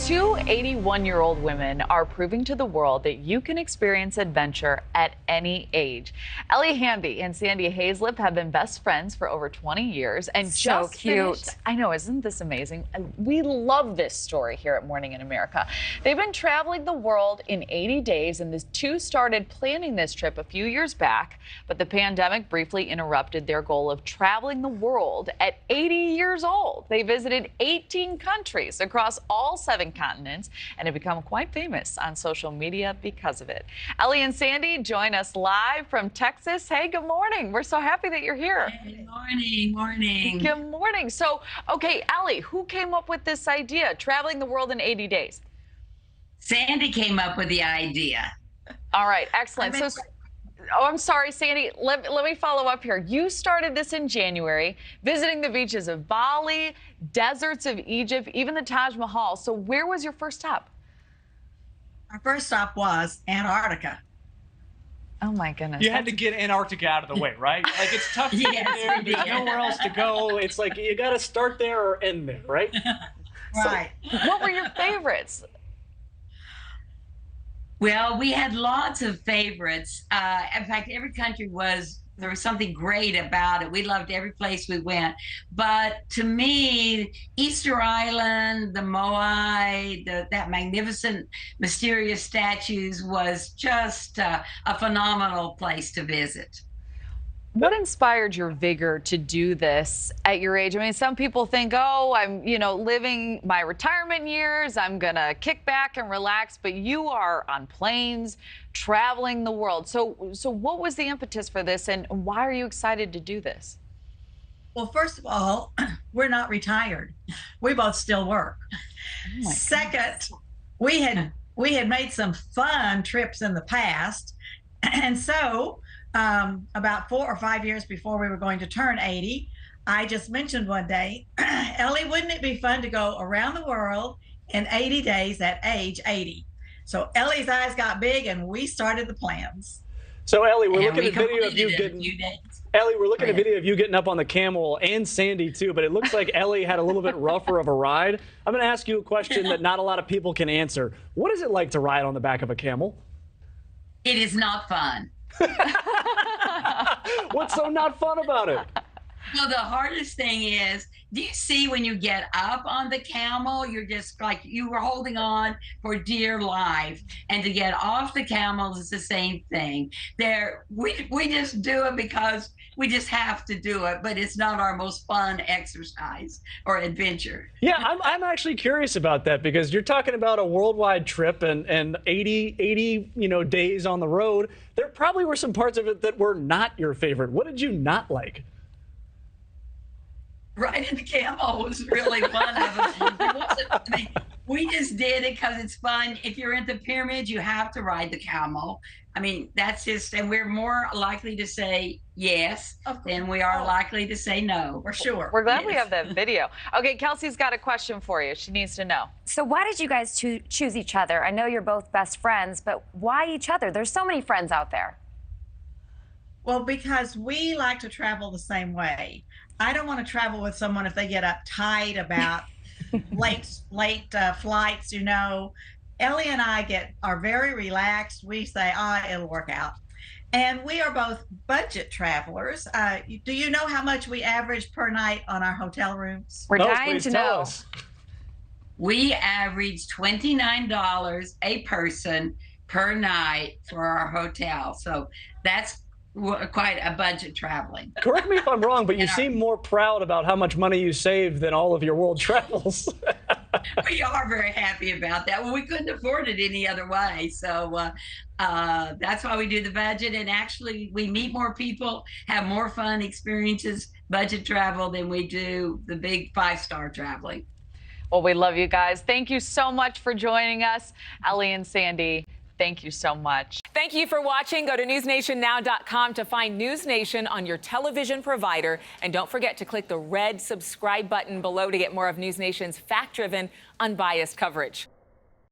Two 81-year-old women are proving to the world that you can experience adventure at any age. Ellie Hamby and Sandy Hazelip have been best friends for over 20 years and So just cute. finished. I know, isn't this amazing? We love this story here at Morning in America. They've been traveling the world in 80 days, and the two started planning this trip a few years back, but the pandemic briefly interrupted their goal of traveling the world at 80 years old. They visited 18 countries across all 7 continents and have become quite famous on social media because of it. Ellie and Sandy join us live from Texas. Hey, good morning. We're so happy that you're here. Good morning. Good morning. So, okay, Ellie, who came up with this idea, traveling the world in 80 days? Sandy came up with the idea. All right, excellent. So, I'm sorry, Sandy, let me follow up here. You started this in January, visiting the beaches of Bali, deserts of Egypt, even the Taj Mahal. So where was your first stop? Our first stop was Antarctica. Oh, my goodness. You had to get Antarctica out of the way, right? Like, it's tough to get there. There's nowhere else to go. It's like you got to start there or end there, right? Right. So, what were your favorites? Well, we had lots of favorites. In fact, every country there was something great about it. We loved every place we went. But to me, Easter Island, the Moai, that magnificent, mysterious statues was just a phenomenal place to visit. What inspired your vigor to do this at your age? I mean, some people think, oh, I'm, living my retirement years. I'm going to kick back and relax. But you are on planes, traveling the world. So what was the impetus for this, and why are you excited to do this? Well, first of all, we're not retired. We both still work. Oh, Second, we had made some fun trips in the past. And so about 4 or 5 years before we were going to turn 80, I just mentioned one day, Ellie, wouldn't it be fun to go around the world in 80 days at age 80? So Ellie's eyes got big and we started the plans. So Ellie, we're looking at video of you getting. Ellie, we're looking at video of you getting up on the camel, and Sandy too, but it looks like Ellie had a little bit rougher of a ride. I'm going to ask you a question that not a lot of people can answer. What is it like to ride on the back of a camel? It is not fun. What's so not fun about it? Well, the hardest thing is, do you see when you get up on the camel, you're just like you were holding on for dear life. And to get off the camel is the same thing. We just do it because we just have to do it, but it's not our most fun exercise or adventure. Yeah, I'm actually curious about that, because you're talking about a worldwide trip and 80 days on the road. There probably were some parts of it that were not your favorite. What did you not like? Riding the camel was really one of them. We just did it because it's fun. If you're in the pyramids, you have to ride the camel. I mean, that's just, and we're more likely to say yes than we are likely to say no. For sure. We're glad we have that video. Okay, Kelsey's got a question for you. She needs to know. So why did you guys choose each other? I know you're both best friends, but why each other? There's so many friends out there. Well, because we like to travel the same way. I don't want to travel with someone if they get uptight about late flights. Ellie and I are very relaxed. We say, it'll work out. And we are both budget travelers. Do you know how much we average per night on our hotel rooms? We're dying to know. Us. We average $29 a person per night for our hotel. So that's quite a budget traveling. Correct me if I'm wrong, but you seem more proud about how much money you saved than all of your world travels. We are very happy about that. Well, we couldn't afford it any other way. So that's why we do the budget. And actually, we meet more people, have more fun experiences, budget travel, than we do the big 5-star traveling. Well, we love you guys. Thank you so much for joining us. Ellie and Sandy, thank you so much. Thank you for watching. Go to newsnationnow.com to find News Nation on your television provider. And don't forget to click the red subscribe button below to get more of News Nation's fact-driven, unbiased coverage.